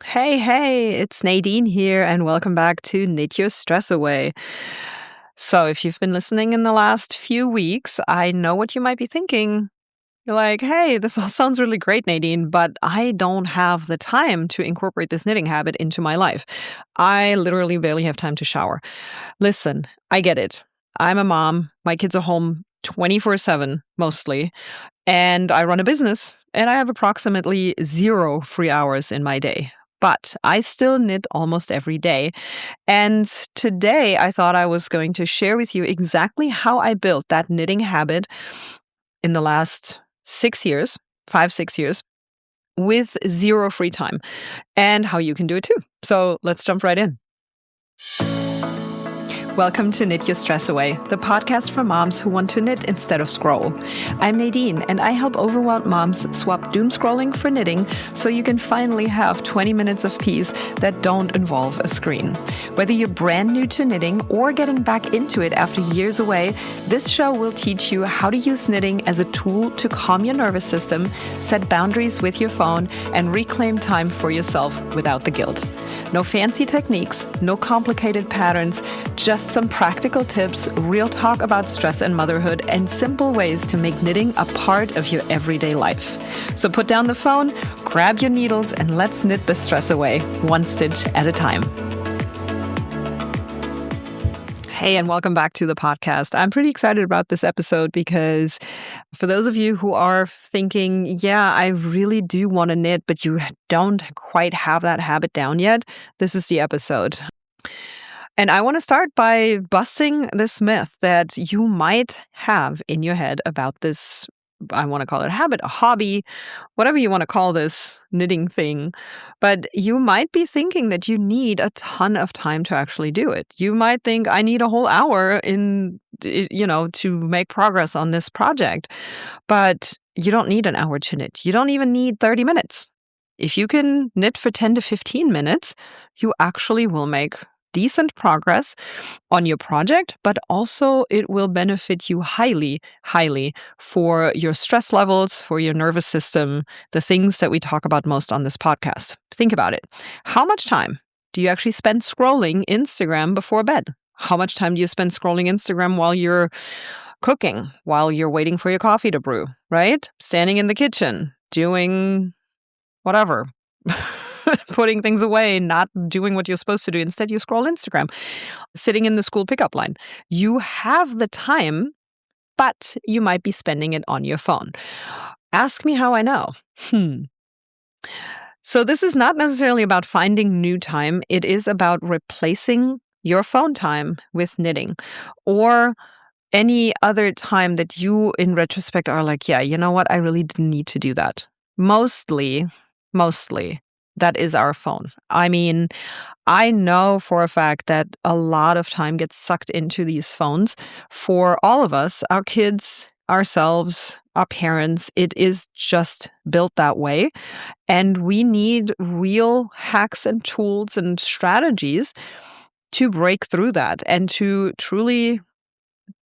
Hey, it's Nadine here, and welcome back to Knit Your Stress Away. So, if you've been listening in the last few weeks, I know what you might be thinking. You're like, hey, this all sounds really great, Nadine, but I don't have the time to incorporate this knitting habit into my life. I literally barely have time to shower. Listen, I get it. I'm a mom. My kids are home 24/7 mostly, and I run a business, and I have approximately 0 free hours in my day. But I still knit almost every day. And today I thought I was going to share with you exactly how I built that knitting habit in the last 6 years, 5, 6 years, with 0 free time, and how you can do it too. So let's jump right in. Welcome to Knit Your Stress Away, the podcast for moms who want to knit instead of scroll. I'm Nadine, and I help overwhelmed moms swap doom scrolling for knitting so you can finally have 20 minutes of peace that don't involve a screen. Whether you're brand new to knitting or getting back into it after years away, this show will teach you how to use knitting as a tool to calm your nervous system, set boundaries with your phone, and reclaim time for yourself without the guilt. No fancy techniques, no complicated patterns, just some practical tips, real talk about stress and motherhood, and simple ways to make knitting a part of your everyday life. So put down the phone, grab your needles, and let's knit the stress away, one stitch at a time. Hey, and welcome back to the podcast. I'm pretty excited about this episode because for those of you who are thinking, yeah, I really do want to knit, but you don't quite have that habit down yet, this is the episode. And I want to start by busting this myth that you might have in your head about this, I want to call it a habit, a hobby, whatever you want to call this knitting thing. But you might be thinking that you need a ton of time to actually do it. You might think I need a whole hour to make progress on this project. But you don't need an hour to knit. You don't even need 30 minutes. If you can knit for 10 to 15 minutes, you actually will make decent progress on your project, but also it will benefit you highly for your stress levels, for your nervous system, the things that we talk about most on this podcast. Think about it. How much time do you actually spend scrolling Instagram before bed? How much time do you spend scrolling Instagram while you're cooking, while you're waiting for your coffee to brew, right? Standing in the kitchen, doing whatever. Putting things away, not doing what you're supposed to do. Instead, you scroll Instagram, sitting in the school pickup line. You have the time, but you might be spending it on your phone. Ask me how I know. So this is not necessarily about finding new time. It is about replacing your phone time with knitting or any other time that you, in retrospect, are like, yeah, you know what? I really didn't need to do that. Mostly, that is our phone. I mean, I know for a fact that a lot of time gets sucked into these phones for all of us, our kids, ourselves, our parents. It is just built that way. And we need real hacks and tools and strategies to break through that and to truly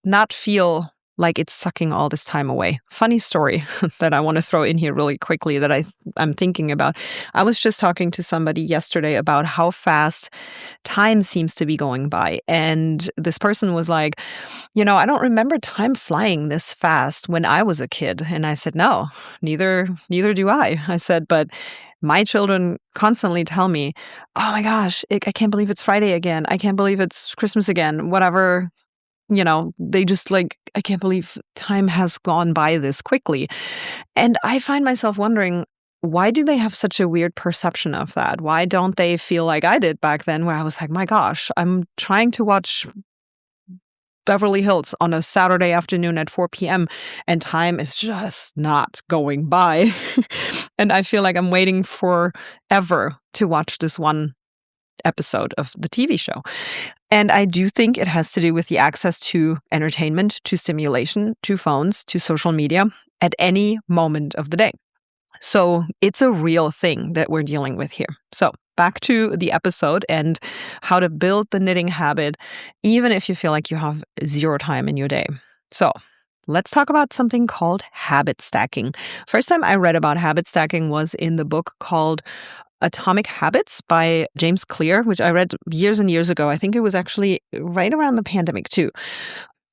not feel like it's sucking all this time away. Funny story that I want to throw in here really quickly that I'm thinking about. I was just talking to somebody yesterday about how fast time seems to be going by. And this person was like, I don't remember time flying this fast when I was a kid. And I said, no, neither do I. I said, but my children constantly tell me, oh my gosh, I can't believe it's Friday again. I can't believe it's Christmas again, whatever. They just like, I can't believe time has gone by this quickly. And I find myself wondering, why do they have such a weird perception of that? Why don't they feel like I did back then, where I was like, my gosh, I'm trying to watch Beverly Hills on a Saturday afternoon at 4 p.m. and time is just not going by. And I feel like I'm waiting forever to watch this one episode of the TV show. And I do think it has to do with the access to entertainment, to stimulation, to phones, to social media at any moment of the day. So it's a real thing that we're dealing with here. So back to the episode and how to build the knitting habit, even if you feel like you have 0 time in your day. So let's talk about something called habit stacking. First time I read about habit stacking was in the book called Atomic Habits by James Clear, which I read years and years ago. I think it was actually right around the pandemic too.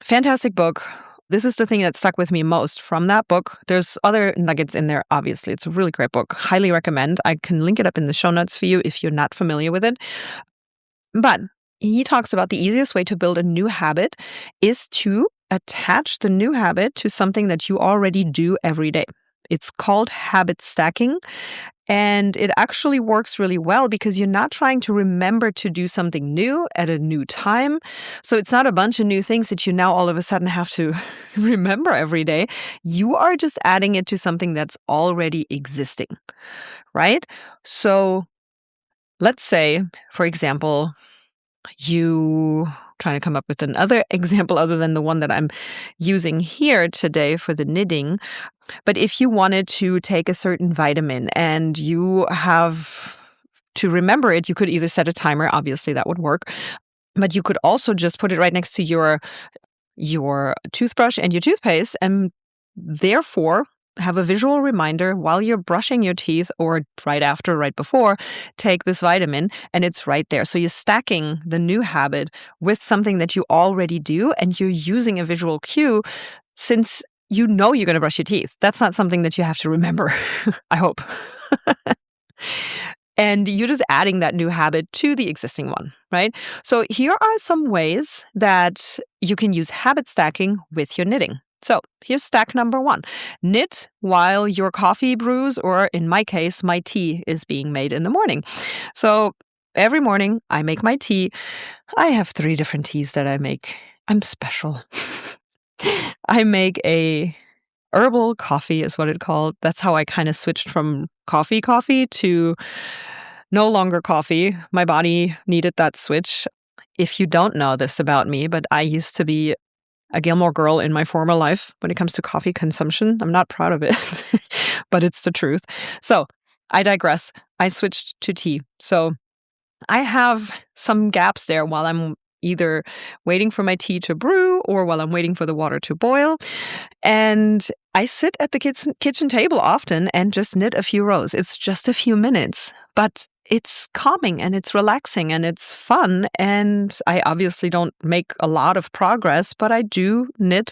Fantastic book. This is the thing that stuck with me most from that book. There's other nuggets in there, obviously. It's a really great book. Highly recommend. I can link it up in the show notes for you if you're not familiar with it. But he talks about the easiest way to build a new habit is to attach the new habit to something that you already do every day. It's called habit stacking. And it actually works really well because you're not trying to remember to do something new at a new time. So it's not a bunch of new things that you now all of a sudden have to remember every day. You are just adding it to something that's already existing, right? So let's say, for example, you trying to come up with another example other than the one that I'm using here today for the knitting. But if you wanted to take a certain vitamin and you have to remember it, you could either set a timer, obviously that would work, but you could also just put it right next to your toothbrush and your toothpaste and therefore have a visual reminder while you're brushing your teeth or right after, right before, take this vitamin and it's right there. So you're stacking the new habit with something that you already do and you're using a visual cue since you know you're going to brush your teeth. That's not something that you have to remember, I hope. And you're just adding that new habit to the existing one, right? So here are some ways that you can use habit stacking with your knitting. So here's stack number 1. Knit while your coffee brews, or in my case, my tea is being made in the morning. So every morning I make my tea. I have 3 different teas that I make. I'm special. I make a herbal coffee is what it's called. That's how I kind of switched from coffee to no longer coffee. My body needed that switch. If you don't know this about me, but I used to be a Gilmore girl in my former life when it comes to coffee consumption. I'm not proud of it, but it's the truth. So I digress. I switched to tea. So I have some gaps there while I'm either waiting for my tea to brew or while I'm waiting for the water to boil. And I sit at the kitchen table often and just knit a few rows. It's just a few minutes, but it's calming and it's relaxing and it's fun. And I obviously don't make a lot of progress, but I do knit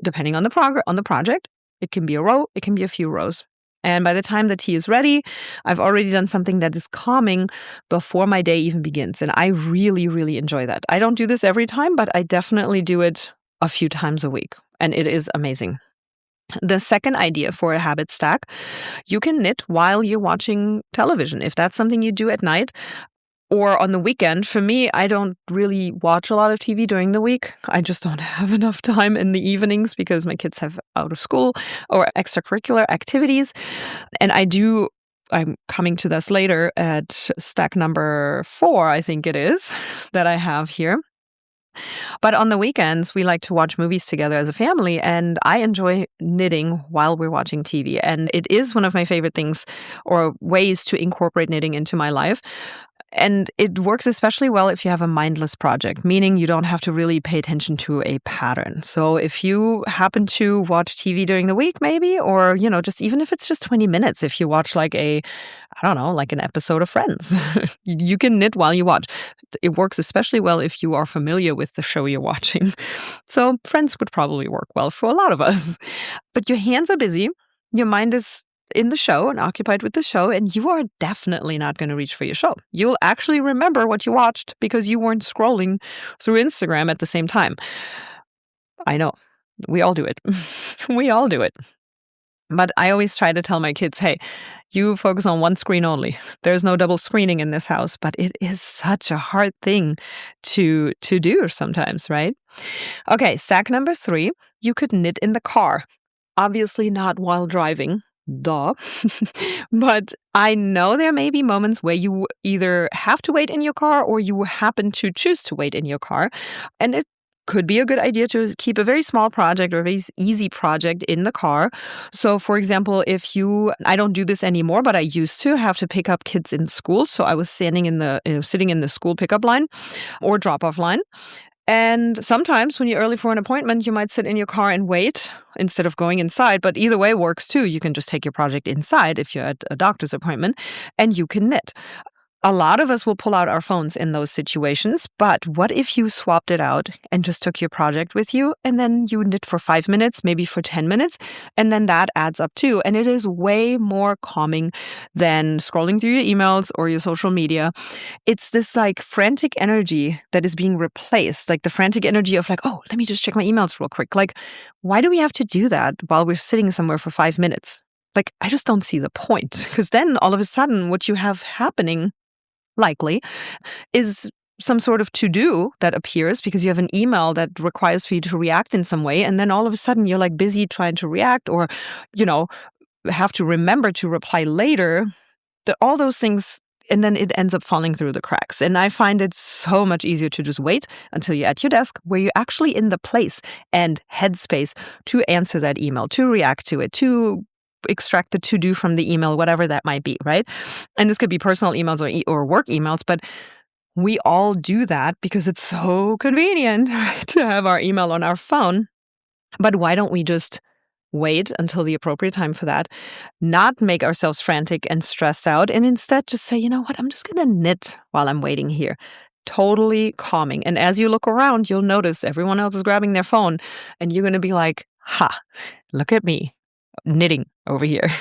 depending on the project. It can be a row, it can be a few rows. And by the time the tea is ready, I've already done something that is calming before my day even begins. And I really, really enjoy that. I don't do this every time, but I definitely do it a few times a week. And it is amazing. The second idea for a habit stack, you can knit while you're watching television. If that's something you do at night or on the weekend. For me, I don't really watch a lot of TV during the week. I just don't have enough time in the evenings because my kids have out of school or extracurricular activities. And I'm coming to this later at stack number 4, I think it is, that I have here. But on the weekends, we like to watch movies together as a family, and I enjoy knitting while we're watching TV. And it is one of my favorite things or ways to incorporate knitting into my life. And it works especially well if you have a mindless project, meaning you don't have to really pay attention to a pattern. So if you happen to watch TV during the week, maybe, or, just even if it's just 20 minutes, if you watch like an episode of Friends, you can knit while you watch. It works especially well if you are familiar with the show you're watching. So Friends would probably work well for a lot of us. But your hands are busy. Your mind is in the show and occupied with the show, and you are definitely not going to reach for your show. You'll actually remember what you watched because you weren't scrolling through Instagram at the same time. I know. We all do it. We all do it. But I always try to tell my kids, hey, you focus on one screen only. There's no double screening in this house, but it is such a hard thing to do sometimes, right? Okay, stack number 3, you could knit in the car. Obviously not while driving. Duh. But I know there may be moments where you either have to wait in your car or you happen to choose to wait in your car. And it could be a good idea to keep a very small project or a very easy project in the car. So for example, I don't do this anymore, but I used to have to pick up kids in school. So I was sitting in the school pickup line or drop-off line. And sometimes when you're early for an appointment, you might sit in your car and wait instead of going inside. But either way works too. You can just take your project inside if you're at a doctor's appointment and you can knit. A lot of us will pull out our phones in those situations, but what if you swapped it out and just took your project with you and then you knit for 5 minutes, maybe for 10 minutes, and then that adds up too. And it is way more calming than scrolling through your emails or your social media. It's this like frantic energy that is being replaced, like the frantic energy of like, oh, let me just check my emails real quick. Like, why do we have to do that while we're sitting somewhere for 5 minutes? Like, I just don't see the point, because then all of a sudden what you have happening likely is some sort of to-do that appears because you have an email that requires for you to react in some way. And then all of a sudden you're like busy trying to react or, have to remember to reply later. All those things, and then it ends up falling through the cracks. And I find it so much easier to just wait until you're at your desk where you're actually in the place and headspace to answer that email, to react to it, to extract the to-do from the email, whatever that might be, right? And this could be personal emails or work emails, but we all do that because it's so convenient, right, to have our email on our phone. But why don't we just wait until the appropriate time for that, not make ourselves frantic and stressed out, and instead just say, you know what, I'm just going to knit while I'm waiting here. Totally calming. And as you look around, you'll notice everyone else is grabbing their phone, and you're going to be like, ha, look at me. Knitting over here.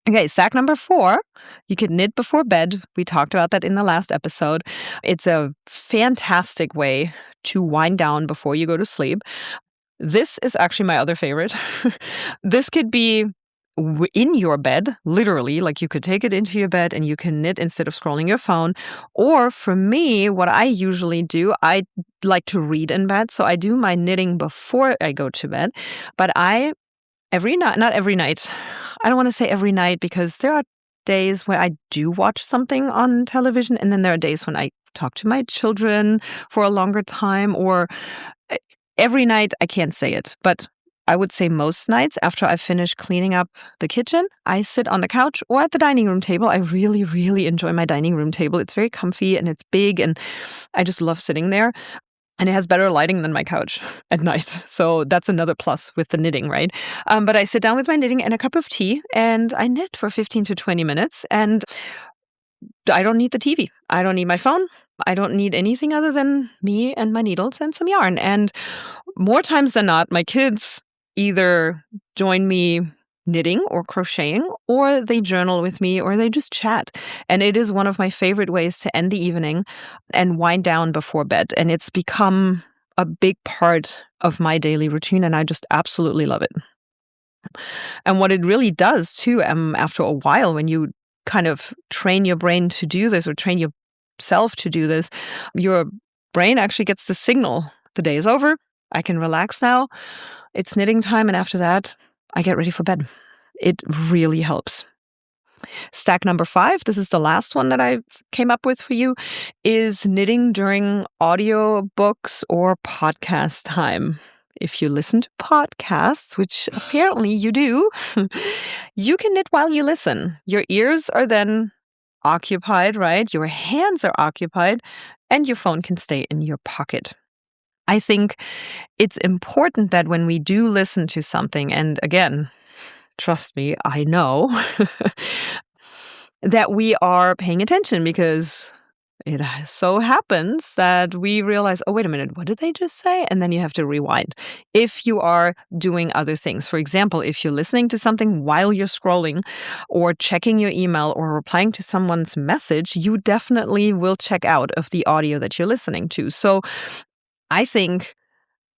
Okay, stack number 4, you can knit before bed. We talked about that in the last episode. It's a fantastic way to wind down before you go to sleep. This is actually my other favorite. This could be in your bed, literally, like you could take it into your bed and you can knit instead of scrolling your phone. Or for me, what I usually do, I like to read in bed. So I do my knitting before I go to bed. But every night, not every night. I don't want to say every night because there are days where I do watch something on television, and then there are days when I talk to my children for a longer time, or every night, I can't say it, but I would say most nights after I finish cleaning up the kitchen, I sit on the couch or at the dining room table. I really, really enjoy my dining room table. It's very comfy and it's big, and I just love sitting there. And it has better lighting than my couch at night. So that's another plus with the knitting, right? But I sit down with my knitting and a cup of tea, and I knit for 15 to 20 minutes. And I don't need the TV. I don't need my phone. I don't need anything other than me and my needles and some yarn. And more times than not, my kids either join me knitting or crocheting, or they journal with me, or they just chat. And it is one of my favorite ways to end the evening and wind down before bed. And it's become a big part of my daily routine, and I just absolutely love it. And what it really does too, after a while, when you kind of train your brain to do this or train yourself to do this, your brain actually gets the signal. The day is over. I can relax now. It's knitting time. And after that, I get ready for bed. It really helps. Stack number 5, this is the last one that I came up with for you, is knitting during audio books or podcast time. If you listen to podcasts, which apparently you do, you can knit while you listen. Your ears are then occupied, right? Your hands are occupied, and your phone can stay in your pocket. I think it's important that when we do listen to something, and again, trust me, I know, that we are paying attention, because it so happens that we realize, oh, wait a minute, what did they just say? And then you have to rewind. If you are doing other things, for example, if you're listening to something while you're scrolling or checking your email or replying to someone's message, you definitely will check out of the audio that you're listening to. So I think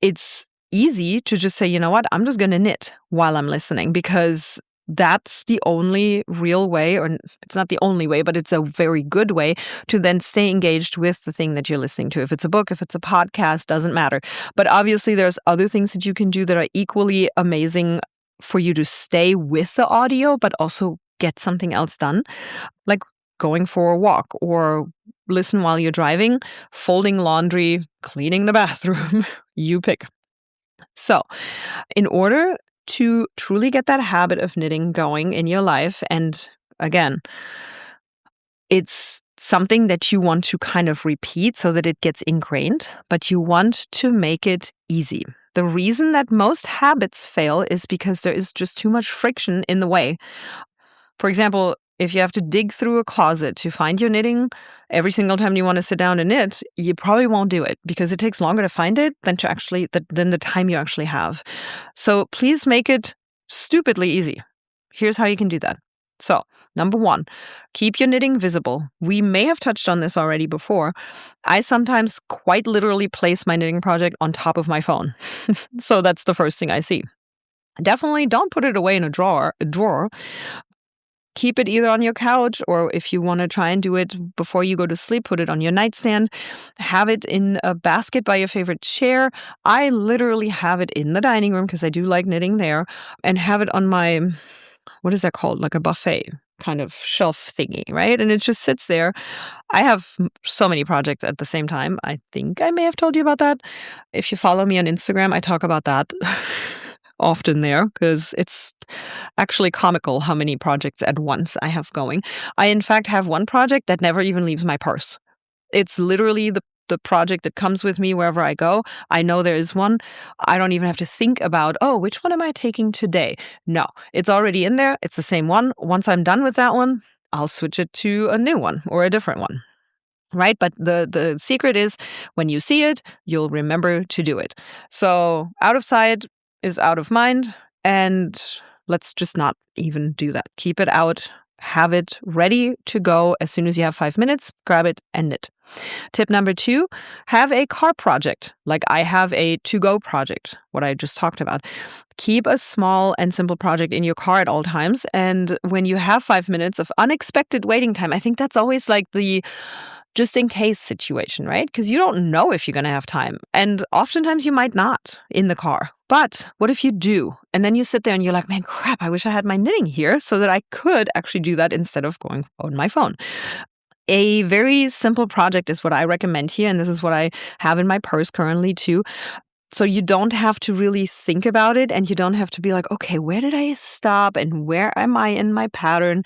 it's easy to just say, you know what, I'm just going to knit while I'm listening, because that's the only real way, or it's not the only way, but it's a very good way to then stay engaged with the thing that you're listening to. If it's a book, if it's a podcast, doesn't matter. But obviously there's other things that you can do that are equally amazing for you to stay with the audio, but also get something else done, like going for a walk, or listen while you're driving, folding laundry, cleaning the bathroom, you pick. So in order to truly get that habit of knitting going in your life, and again, it's something that you want to kind of repeat so that it gets ingrained, but you want to make it easy. The reason that most habits fail is because there is just too much friction in the way. For example, if you have to dig through a closet to find your knitting every single time you want to sit down and knit, you probably won't do it because it takes longer to find it than the time you actually have. So please make it stupidly easy. Here's how you can do that. So, number 1, keep your knitting visible. We may have touched on this already before. I sometimes quite literally place my knitting project on top of my phone. So that's the first thing I see. Definitely don't put it away in a drawer. Keep it either on your couch, or if you want to try and do it before you go to sleep, put it on your nightstand. Have it in a basket by your favorite chair. I literally have it in the dining room because I do like knitting there, and have it on my, what is that called? Like a buffet kind of shelf thingy, right? And it just sits there. I have so many projects at the same time. I think I may have told you about that. If you follow me on Instagram, I talk about that often there because it's actually comical how many projects at once I have going. I, in fact, have one project that never even leaves my purse. It's literally the project that comes with me wherever I go. I know there is one. I don't even have to think about, oh, which one am I taking today? No, it's already in there. It's the same one. Once I'm done with that one, I'll switch it to a new one or a different one. Right? But the secret is when you see it, you'll remember to do it. So out of sight is out of mind. And let's just not even do that. Keep it out. Have it ready to go as soon as you have 5 minutes. Grab it and knit. Tip number 2, have a car project. Like I have a to-go project, what I just talked about. Keep a small and simple project in your car at all times. And when you have 5 minutes of unexpected waiting time, I think that's always like the just in case situation, right? Because you don't know if you're going to have time. And oftentimes you might not in the car. But what if you do? And then you sit there and you're like, man, crap, I wish I had my knitting here so that I could actually do that instead of going on my phone. A very simple project is what I recommend here. And this is what I have in my purse currently too. So you don't have to really think about it, and you don't have to be like, okay, where did I stop and where am I in my pattern?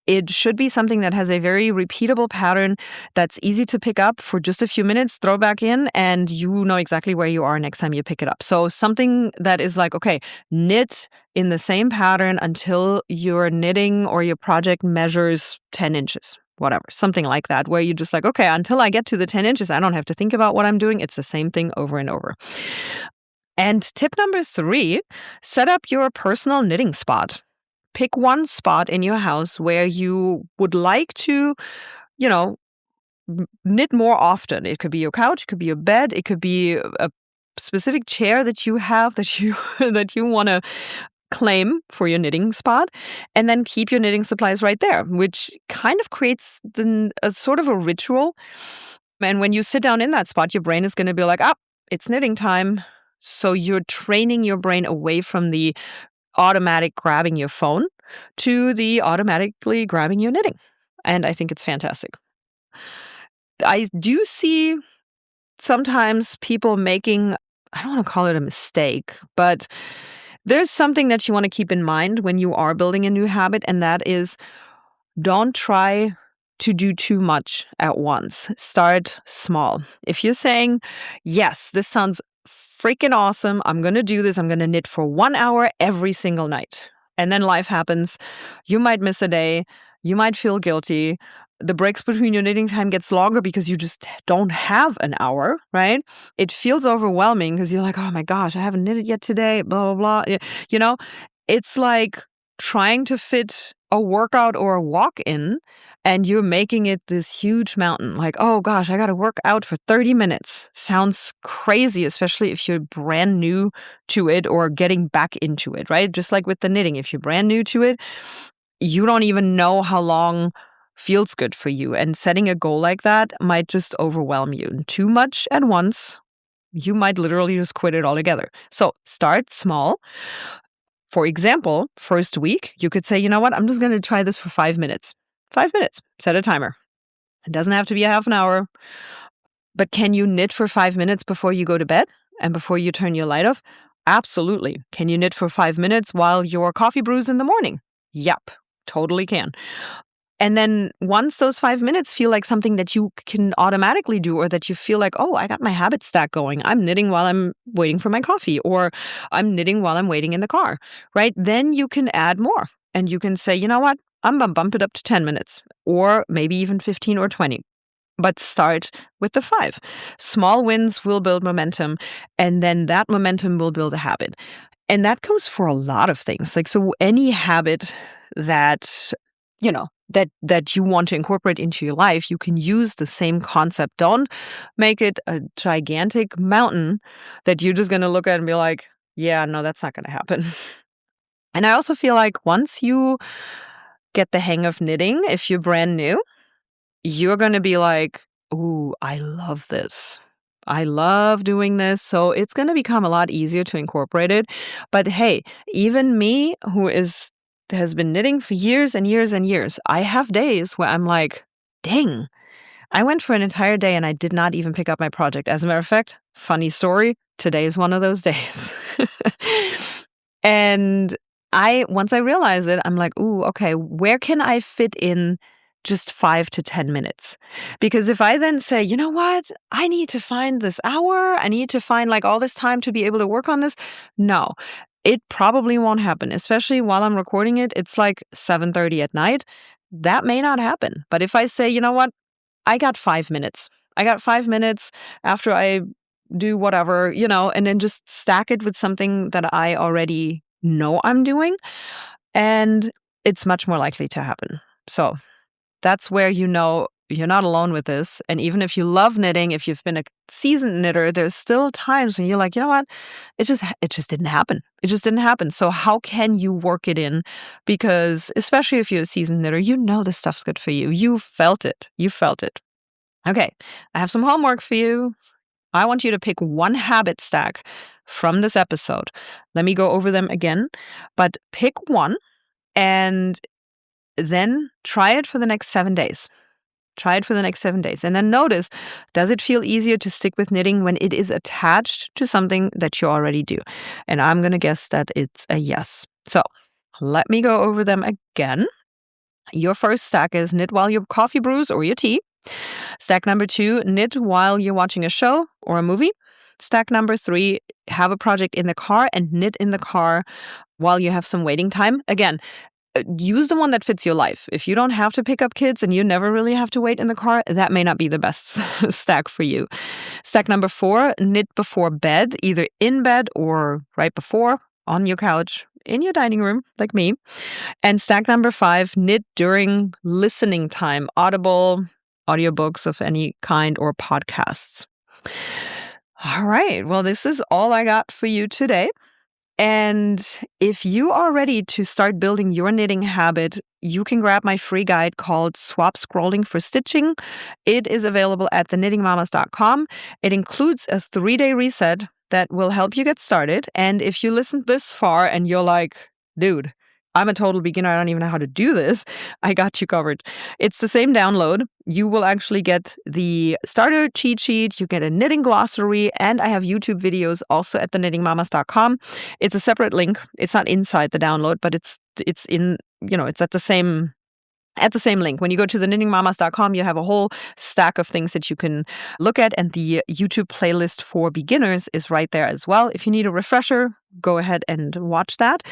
It should be something that has a very repeatable pattern that's easy to pick up for just a few minutes, throw back in, and you know exactly where you are next time you pick it up. So something that is like, okay, knit in the same pattern until your knitting or your project measures 10 inches. Whatever, something like that, where you're just like, okay, until I get to the 10 inches, I don't have to think about what I'm doing. It's the same thing over and over. And tip number 3, set up your personal knitting spot. Pick one spot in your house where you would like to, knit more often. It could be your couch, it could be your bed, it could be a specific chair that you have that you that you want to claim for your knitting spot, and then keep your knitting supplies right there, which kind of creates a sort of a ritual. And when you sit down in that spot, your brain is going to be like, it's knitting time. So you're training your brain away from the automatic grabbing your phone to the automatically grabbing your knitting. And I think it's fantastic. I do see sometimes people making, I don't want to call it a mistake, but there's something that you want to keep in mind when you are building a new habit, and that is don't try to do too much at once. Start small. If you're saying, yes, this sounds freaking awesome, I'm going to do this, I'm going to knit for 1 hour every single night, and then life happens, you might miss a day, you might feel guilty. The breaks between your knitting time gets longer because you just don't have an hour, right? It feels overwhelming because you're like, oh my gosh, I haven't knitted yet today, blah, blah, blah. It's like trying to fit a workout or a walk in, and you're making it this huge mountain. Like, oh gosh, I got to work out for 30 minutes. Sounds crazy, especially if you're brand new to it or getting back into it, right? Just like with the knitting, if you're brand new to it, you don't even know how long feels good for you. And setting a goal like that might just overwhelm you. Too much at once, you might literally just quit it altogether. So start small. For example, first week, you could say, you know what, I'm just going to try this for 5 minutes. 5 minutes, set a timer. It doesn't have to be a half an hour. But can you knit for 5 minutes before you go to bed and before you turn your light off? Absolutely. Can you knit for 5 minutes while your coffee brews in the morning? Yep, totally can. And then once those 5 minutes feel like something that you can automatically do, or that you feel like, oh, I got my habit stack going. I'm knitting while I'm waiting for my coffee, or I'm knitting while I'm waiting in the car, right? Then you can add more and you can say, you know what? I'm going to bump it up to 10 minutes or maybe even 15 or 20. But start with the 5. Small wins will build momentum, and then that momentum will build a habit. And that goes for a lot of things. Like, so any habit that, that you want to incorporate into your life, you can use the same concept. Don't make it a gigantic mountain that you're just going to look at and be like, yeah, no, that's not going to happen. And I also feel like once you get the hang of knitting, if you're brand new, you're going to be like, ooh, I love this. I love doing this. So it's going to become a lot easier to incorporate it. But hey, even me who has been knitting for years and years and years, I have days where I'm like, dang, I went for an entire day and I did not even pick up my project. As a matter of fact, funny story, today is one of those days. And once I realized it, I'm like, ooh, okay, where can I fit in just 5 to 10 minutes? Because if I then say, you know what, I need to find this hour, I need to find like all this time to be able to work on this. No, it probably won't happen, especially while I'm recording it. It's like 7:30 at night. That may not happen. But if I say, you know what, I got 5 minutes. I got 5 minutes after I do whatever, and then just stack it with something that I already know I'm doing, and it's much more likely to happen. So that's where you're not alone with this. And even if you love knitting, if you've been a seasoned knitter, there's still times when you're like, you know what? It just didn't happen. It just didn't happen. So how can you work it in? Because especially if you're a seasoned knitter, this stuff's good for you. You felt it. Okay, I have some homework for you. I want you to pick one habit stack from this episode. Let me go over them again, but pick one and then try it for the next 7 days. And then notice, does it feel easier to stick with knitting when it is attached to something that you already do? And I'm going to guess that it's a yes. So let me go over them again. Your first stack is knit while your coffee brews or your tea. Stack number 2, knit while you're watching a show or a movie. Stack number 3, have a project in the car and knit in the car while you have some waiting time. Again, use the one that fits your life. If you don't have to pick up kids and you never really have to wait in the car, that may not be the best stack for you. Stack number 4, knit before bed, either in bed or right before, on your couch, in your dining room, like me. And stack number 5, knit during listening time, Audible, audiobooks of any kind, or podcasts. All right. Well, this is all I got for you today. And if you are ready to start building your knitting habit, you can grab my free guide called Swap Scrolling for Stitching. It is available at theknittingmamas.com. It includes a 3-day reset that will help you get started. And if you listened this far and you're like, dude, I'm a total beginner, I don't even know how to do this, I got you covered. It's the same download. You will actually get the starter cheat sheet, you get a knitting glossary, and I have YouTube videos also at theknittingmamas.com. It's a separate link. It's not inside the download, but it's in, it's at the same link. When you go to theknittingmamas.com, you have a whole stack of things that you can look at, and the YouTube playlist for beginners is right there as well. If you need a refresher, go ahead and watch that.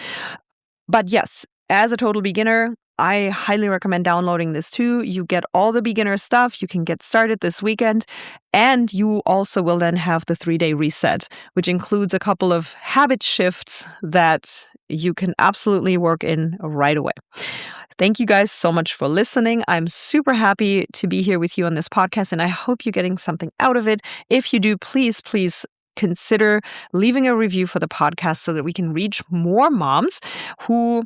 But yes, as a total beginner, I highly recommend downloading this too. You get all the beginner stuff. You can get started this weekend. And you also will then have the 3-day reset, which includes a couple of habit shifts that you can absolutely work in right away. Thank you guys so much for listening. I'm super happy to be here with you on this podcast, and I hope you're getting something out of it. If you do, please consider leaving a review for the podcast so that we can reach more moms who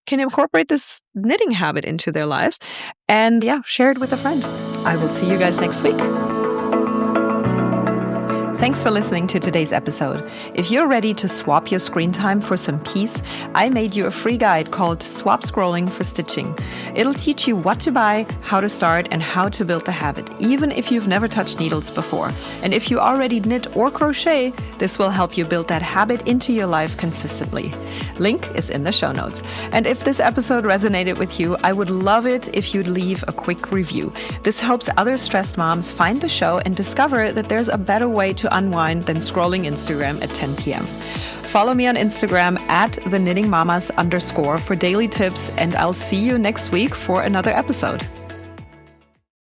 can incorporate this knitting habit into their lives. And share it with a friend. I will see you guys next week. Thanks for listening to today's episode. If you're ready to swap your screen time for some peace, I made you a free guide called Swap Scrolling for Stitching. It'll teach you what to buy, how to start, and how to build the habit, even if you've never touched needles before. And if you already knit or crochet, this will help you build that habit into your life consistently. Link is in the show notes. And if this episode resonated with you, I would love it if you'd leave a quick review. This helps other stressed moms find the show and discover that there's a better way to unwind than scrolling Instagram at 10 p.m. Follow me on Instagram at @thenittingmamas_ for daily tips, and I'll see you next week for another episode.